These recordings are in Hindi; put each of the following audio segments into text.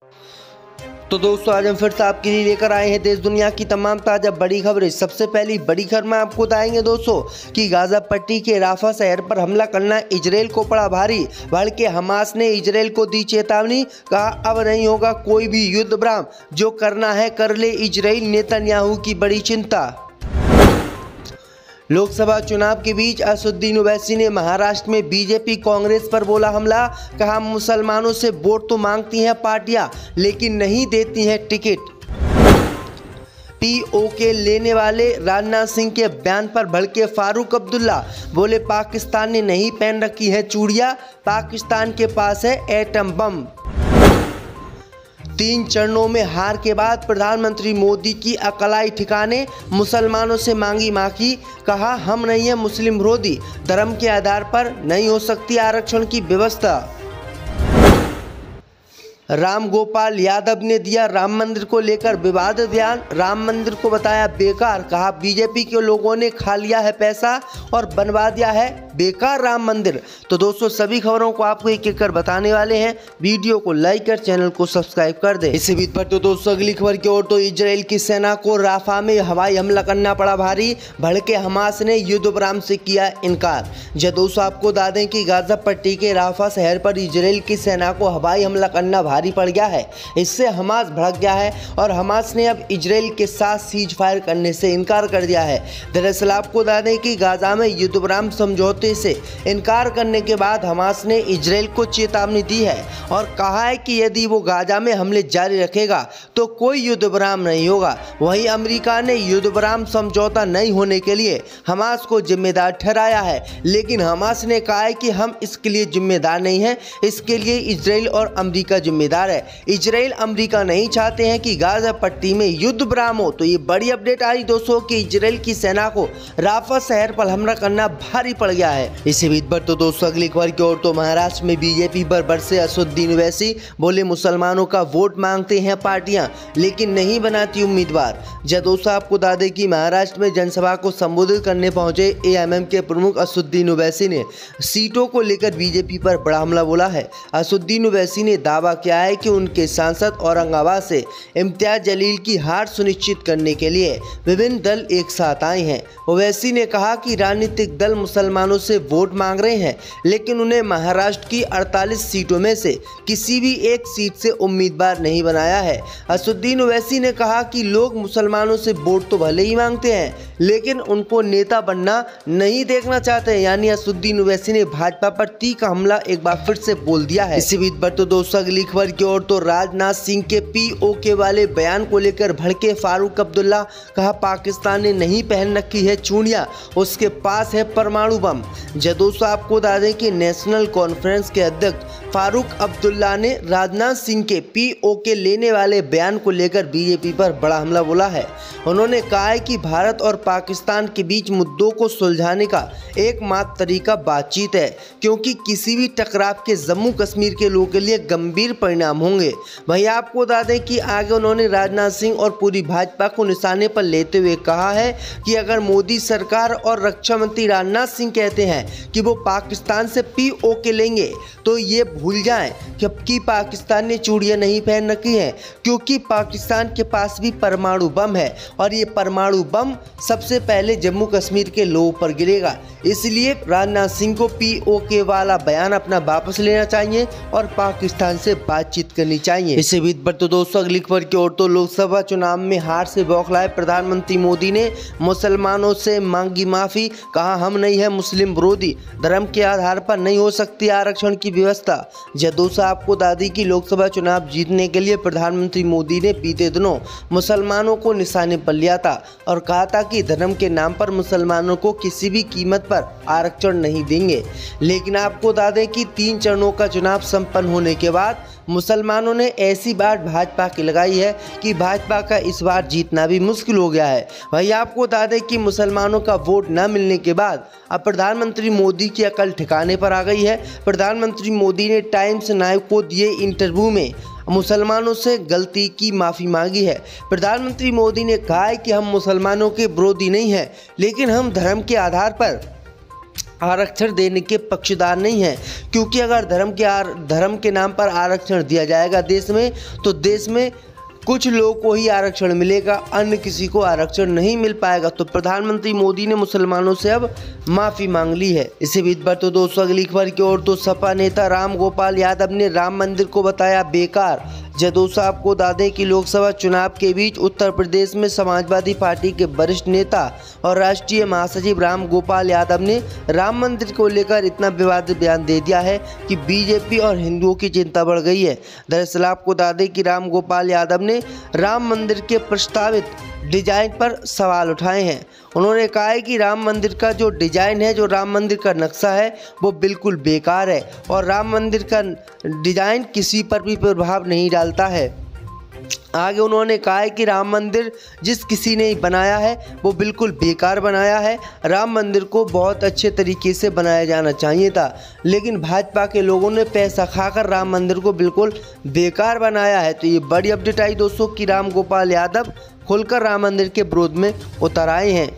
तो दोस्तों आज हम फिर से आपके लिए लेकर आए हैं देश दुनिया की तमाम ताज़ा बड़ी खबरें। सबसे पहली बड़ी खबर में आपको बताएंगे दोस्तों कि गाजा पट्टी के राफा शहर पर हमला करना इजराइल को पड़ा भारी। बल्कि हमास ने इजराइल को दी चेतावनी, कहा अब नहीं होगा कोई भी युद्ध विराम, जो करना है कर ले इजराइल। नेतन्याहू की बड़ी चिंता। लोकसभा चुनाव के बीच असदुद्दीन ओवैसी ने महाराष्ट्र में बीजेपी कांग्रेस पर बोला हमला, कहा मुसलमानों से वोट तो मांगती हैं पार्टियां लेकिन नहीं देती हैं टिकट। पीओके लेने वाले राजनाथ सिंह के बयान पर भड़के फारूक अब्दुल्ला, बोले पाकिस्तान ने नहीं पहन रखी है चूड़ियां, पाकिस्तान के पास है एटम बम। 3 चरणों में हार के बाद प्रधानमंत्री मोदी की अकल आई ठिकाने, मुसलमानों से मांगी माफी, कहा हम नहीं है मुस्लिम विरोधी, धर्म के आधार पर नहीं हो सकती आरक्षण की व्यवस्था। राम गोपाल यादव ने दिया राम मंदिर को लेकर विवादित बयान, राम मंदिर को बताया बेकार, कहा बीजेपी के लोगों ने खा लिया है पैसा और बनवा दिया है बेकार राम मंदिर। तो दोस्तों सभी खबरों को आपको एक एक कर बताने वाले हैं, वीडियो को लाइक कर चैनल को सब्सक्राइब कर दें। इसी बीच पर तो दोस्तों अगली खबर की ओर, तो इजराइल की सेना को राफा में हवाई हमला करना पड़ा भारी, भड़के हमास ने युद्ध विराम से किया इनकार। जब दोस्तों आपको बता दें कि गाजा पट्टी के राफा शहर पर इजराइल की सेना को हवाई हमला करना भारी पड़ गया है। इससे हमास भड़क गया है और हमास ने अब इजराइल के साथ सीज फायर करने से इनकार कर दिया है। दरअसल आपको बता दें कि गाजा में युद्ध विराम समझौते से इनकार करने के बाद हमास ने इजराइल को चेतावनी दी है और कहा है कि यदि वो गाजा में हमले जारी रखेगा तो कोई युद्ध विराम नहीं होगा। वहीं अमेरिका ने युद्ध विराम समझौता नहीं होने के लिए हमास को जिम्मेदार ठहराया है, लेकिन हमास ने कहा है कि हम इसके लिए जिम्मेदार नहीं हैं, इसके लिए इजराइल और अमेरिका जिम्मेदार है। इजराइल अमेरिका नहीं चाहते हैं कि गाजा पट्टी में युद्ध विराम हो। तो ये बड़ी अपडेट आ रही दोस्तों कि इजराइल की सेना को राफा शहर पर हमला करना भारी पड़ गया है। इसी बीच पर तो दोस्तों अगली खबर की ओर, तो महाराष्ट्र में बीजेपी पर बरसे असदुद्दीन ओवैसी, बोले मुसलमानों का वोट मांगते हैं पार्टियां लेकिन नहीं बनाती उम्मीदवार। जब दोस्तों आपको बता दें कि महाराष्ट्र में जनसभा को संबोधित करने पहुंचे एएमएम के प्रमुख असदुद्दीन ओवैसी ने सीटों को लेकर बीजेपी पर बड़ा हमला बोला है। असदुद्दीन ओवैसी ने दावा किया है कि उनके सांसद औरंगाबाद से इम्तियाज जलील की हार सुनिश्चित करने के लिए विभिन्न दल एक साथ आए हैं। ओवैसी ने कहा कि राजनीतिक दल मुसलमानों से वोट मांग रहे हैं लेकिन उन्हें महाराष्ट्र की 48 सीटों में से किसी भी एक सीट से उम्मीदवार नहीं बनाया है। असदुद्दीन ओवैसी ने कहा कि लोग मुसलमानों से वोट तो भले ही मांगते हैं लेकिन उनको नेता बनना नहीं देखना चाहते हैं। यानी असदुद्दीन ओवैसी ने भाजपा पर तीखा हमला एक बार फिर से बोल दिया है। इसी बीच पर तो दोस्तों अगली खबर की ओर, तो राजनाथ सिंह के पीओके वाले बयान को लेकर भड़के फारूक अब्दुल्ला, कहा पाकिस्तान ने नहीं पहन रखी है चूड़ियां, उसके पास है परमाणु बम। जब दोस्तों आपको बता दें कि नेशनल कॉन्फ्रेंस के अध्यक्ष फारूक अब्दुल्ला ने राजनाथ सिंह के पीओके लेने वाले बयान को लेकर बीजेपी पर बड़ा हमला बोला है। उन्होंने कहा है कि भारत और पाकिस्तान के बीच मुद्दों को सुलझाने का एकमात्र तरीका बातचीत है, क्योंकि किसी भी टकराव के जम्मू कश्मीर के लोगों के लिए गंभीर परिणाम होंगे। वहीं आपको बता दें कि आगे उन्होंने राजनाथ सिंह और पूरी भाजपा को निशाने पर लेते हुए कहा है कि अगर मोदी सरकार और रक्षा मंत्री राजनाथ सिंह कहते हैं कि वो पाकिस्तान से पीओके लेंगे तो ये भूल जाएं कि पाकिस्तान ने चूड़ियां नहीं पहन रखी हैं, क्योंकि पाकिस्तान के पास भी परमाणु बम है और ये परमाणु बम सबसे पहले जम्मू कश्मीर के लोगों पर गिरेगा। इसलिए राजनाथ सिंह को पीओके वाला बयान अपना वापस लेना चाहिए और पाकिस्तान से बातचीत करनी चाहिए। इसी बीच पर तो दोस्तों अगली खबर की ओर, तो लोकसभा चुनाव में हार से बौखलाए प्रधानमंत्री मोदी ने मुसलमानों से मांगी माफी, कहा हम नहीं है मुस्लिम विरोधी, धर्म के आधार पर नहीं हो सकती आरक्षण की व्यवस्था। जब दोस्तों आपको दादी की लोकसभा चुनाव जीतने के लिए प्रधानमंत्री मोदी ने बीते दिनों मुसलमानों को निशाने पर लिया था और कहा था कि धर्म के नाम पर मुसलमानों को किसी भी कीमत पर आरक्षण नहीं देंगे। लेकिन आपको बता दें कि 3 चरणों का चुनाव संपन्न होने के बाद मुसलमानों ने ऐसी बाट भाजपा की लगाई है कि भाजपा का इस बार जीतना भी मुश्किल हो गया है। वहीं आपको बता दें कि मुसलमानों का वोट न मिलने के बाद अब प्रधानमंत्री मोदी की अकल ठिकाने पर आ गई है। प्रधानमंत्री मोदी ने टाइम्स नाउ को दिए इंटरव्यू में मुसलमानों से गलती की माफ़ी मांगी है। प्रधानमंत्री मोदी ने कहा है कि हम मुसलमानों के विरोधी नहीं हैं, लेकिन हम धर्म के आधार पर आरक्षण देने के पक्षधर नहीं है, क्योंकि अगर धर्म के नाम पर आरक्षण दिया जाएगा देश में, तो देश में कुछ लोगों को ही आरक्षण मिलेगा, अन्य किसी को आरक्षण नहीं मिल पाएगा। तो प्रधानमंत्री मोदी ने मुसलमानों से अब माफ़ी मांग ली है। इसी बीच पर तो दोस्तों अगली खबर की ओर तो सपा नेता राम गोपाल यादव ने राम मंदिर को बताया बेकार। जदोसा आपको बता दें कि लोकसभा चुनाव के बीच उत्तर प्रदेश में समाजवादी पार्टी के वरिष्ठ नेता और राष्ट्रीय महासचिव राम गोपाल यादव ने राम मंदिर को लेकर इतना विवादित बयान दे दिया है कि बीजेपी और हिंदुओं की चिंता बढ़ गई है। दरअसल आपको बता दें कि राम गोपाल यादव ने राम मंदिर के प्रस्तावित डिजाइन पर सवाल उठाए हैं। उन्होंने कहा है कि राम मंदिर का जो डिजाइन है, जो राम मंदिर का नक्शा है, वो बिल्कुल बेकार है और राम मंदिर का डिजाइन किसी पर भी प्रभाव नहीं डालता है। आगे उन्होंने कहा है कि राम मंदिर जिस किसी ने बनाया है वो बिल्कुल बेकार बनाया है। राम मंदिर को बहुत अच्छे तरीके से बनाया जाना चाहिए था, लेकिन भाजपा के लोगों ने पैसा खाकर राम मंदिर को बिल्कुल बेकार बनाया है। तो ये बड़ी अपडेट आई दोस्तों कि राम गोपाल यादव खुलकर राम मंदिर के विरोध में उतर आए हैं।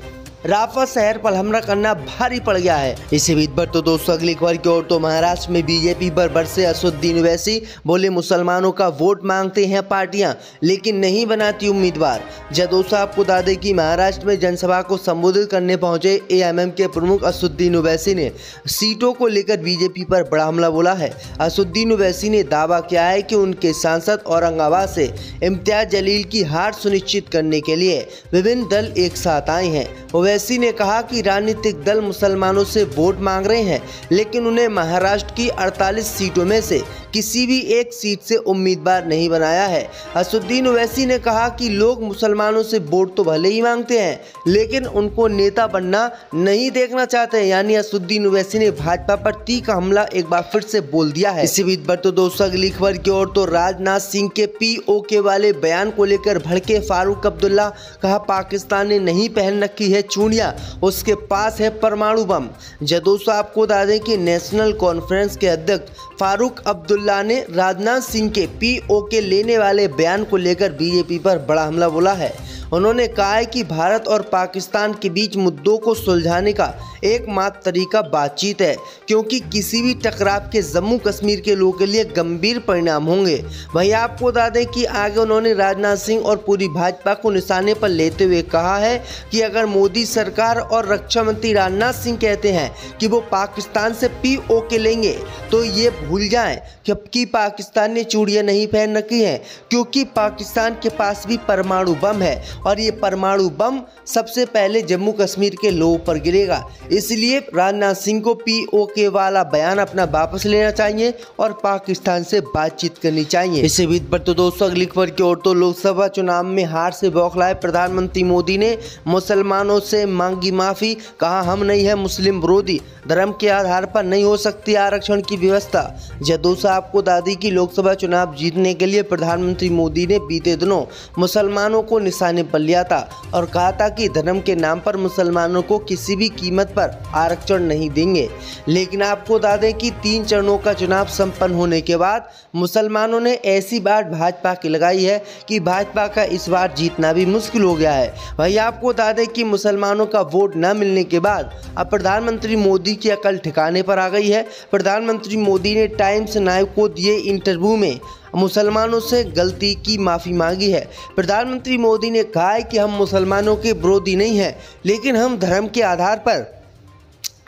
राफा शहर पर हमला करना भारी पड़ गया है। इसी बीच पर तो दोस्तों अगली खबर की ओर तो महाराष्ट्र में बीजेपी पर बरसे असदुद्दीन ओवैसी। बोले मुसलमानों का वोट मांगते हैं पार्टियां, लेकिन नहीं बनाती उम्मीदवार। जदोसा आपको बता दें कि महाराष्ट्र में जनसभा को संबोधित करने पहुंचे एएमएम के प्रमुख असदुद्दीन ओवैसी ने सीटों को लेकर बीजेपी पर बड़ा हमला बोला है। असदुद्दीन ओवैसी ने दावा किया है कि उनके सांसद औरंगाबाद से इम्तियाज जलील की हार सुनिश्चित करने के लिए विभिन्न दल एक साथ आए हैं। ओवैसी ने कहा कि राजनीतिक दल मुसलमानों से वोट मांग रहे हैं, लेकिन उन्हें महाराष्ट्र की 48 सीटों में से किसी भी एक सीट से उम्मीदवार नहीं बनाया है। असदुद्दीन ओवैसी ने कहा कि लोग मुसलमानों से वोट तो भले ही मांगते हैं, लेकिन उनको नेता बनना नहीं देखना चाहते हैं। यानी असदुद्दीन ओवैसी ने भाजपा पर तीखा हमला एक बार फिर से बोल दिया है। इसी बीच पर तो दोस्तों अगली खबर की ओर तो राजनाथ सिंह के पीओके वाले बयान को लेकर भड़के फारूक अब्दुल्ला। कहा पाकिस्तान ने नहीं पहन रखी है चूड़ियां, उसके पास है परमाणु बम। जदोसा आपको बता दें कि नेशनल कॉन्फ्रेंस के अध्यक्ष फारूक अब्दुल्ला ने राजनाथ सिंह के पीओके लेने वाले बयान को लेकर बीजेपी पर बड़ा हमला बोला है। उन्होंने कहा है कि भारत और पाकिस्तान के बीच मुद्दों को सुलझाने का एकमात्र तरीका बातचीत है, क्योंकि किसी भी टकराव के जम्मू कश्मीर के लोगों के लिए गंभीर परिणाम होंगे। वहीं आपको बता दें कि आगे उन्होंने राजनाथ सिंह और पूरी भाजपा को निशाने पर लेते हुए कहा है कि अगर मोदी सरकार और रक्षा मंत्री राजनाथ सिंह कहते हैं कि वो पाकिस्तान से पीओके लेंगे, तो ये भूल जाएं कि पाकिस्तान ने चूड़ियां नहीं पहन रखी हैं, क्योंकि पाकिस्तान के पास भी परमाणु बम है और ये परमाणु बम सबसे पहले जम्मू कश्मीर के लोगों पर गिरेगा। इसलिए राजनाथ सिंह को पीओके वाला बयान अपना वापस लेना चाहिए और पाकिस्तान से बातचीत करनी चाहिए। इसी बीच पर तो दोस्तों अगली खबर की ओर तो लोकसभा चुनाव में हार से बौखलाए प्रधानमंत्री मोदी ने मुसलमानों से मांगी माफी। कहा हम नहीं है मुस्लिम विरोधी, धर्म के आधार पर नहीं हो सकती आरक्षण की व्यवस्था। जदोसा आपको दादी की लोकसभा चुनाव जीतने के लिए प्रधानमंत्री मोदी ने बीते दिनों मुसलमानों को निशाने पर लिया था और कहा था कि धर्म के नाम पर मुसलमानों को किसी भी कीमत पर आरक्षण नहीं देंगे। लेकिन आपको बता दें कि 3 चरणों का चुनाव संपन्न होने के बाद मुसलमानों ने ऐसी बाट भाजपा की लगाई है कि भाजपा का इस बार जीतना भी मुश्किल हो गया है। वहीं आपको बता दें कि मुसलमानों का वोट न मिलने के बाद अब प्रधानमंत्री मोदी की अकल ठिकाने पर आ गई है। प्रधानमंत्री मोदी ने टाइम्स नाउ को दिए इंटरव्यू में मुसलमानों से गलती की माफ़ी मांगी है। प्रधानमंत्री मोदी ने कहा है कि हम मुसलमानों के विरोधी नहीं हैं, लेकिन हम धर्म के आधार पर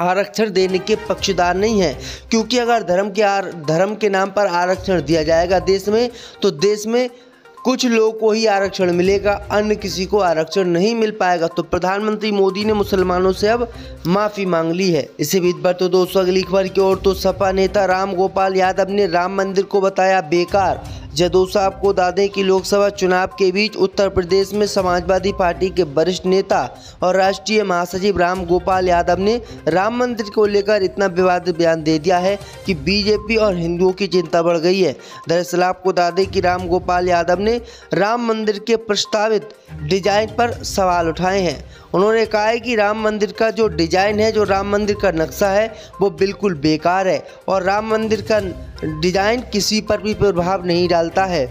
आरक्षण देने के पक्षधर नहीं हैं, क्योंकि अगर धर्म के नाम पर आरक्षण दिया जाएगा देश में, तो देश में कुछ लोगों को ही आरक्षण मिलेगा, अन्य किसी को आरक्षण नहीं मिल पाएगा। तो प्रधानमंत्री मोदी ने मुसलमानों से अब माफ़ी मांग ली है। इसी बीच पर तो दोस्तों अगली खबर की ओर तो सपा नेता राम गोपाल यादव ने राम मंदिर को बताया बेकार। जदोसा आपको बता दें कि लोकसभा चुनाव के बीच उत्तर प्रदेश में समाजवादी पार्टी के वरिष्ठ नेता और राष्ट्रीय महासचिव राम गोपाल यादव ने राम मंदिर को लेकर इतना विवादित बयान दे दिया है कि बीजेपी और हिंदुओं की चिंता बढ़ गई है। दरअसल आपको बता दें कि राम गोपाल यादव ने राम मंदिर के प्रस्तावित डिजाइन पर सवाल उठाए हैं। उन्होंने कहा है कि राम मंदिर का जो डिजाइन है, जो राम मंदिर का नक्शा है, वो बिल्कुल बेकार है और राम मंदिर का डिजाइन किसी पर भी प्रभाव नहीं डालता है।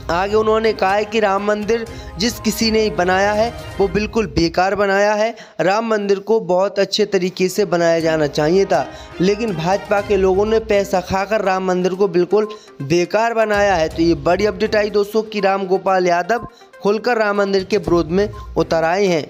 आगे उन्होंने कहा है कि राम मंदिर जिस किसी ने बनाया है वो बिल्कुल बेकार बनाया है। राम मंदिर को बहुत अच्छे तरीके से बनाया जाना चाहिए था, लेकिन भाजपा के लोगों ने पैसा खाकर राम मंदिर को बिल्कुल बेकार बनाया है। तो ये बड़ी अपडेट आई दोस्तों कि राम गोपाल यादव खुलकर राम मंदिर के विरोध में उतर आए हैं।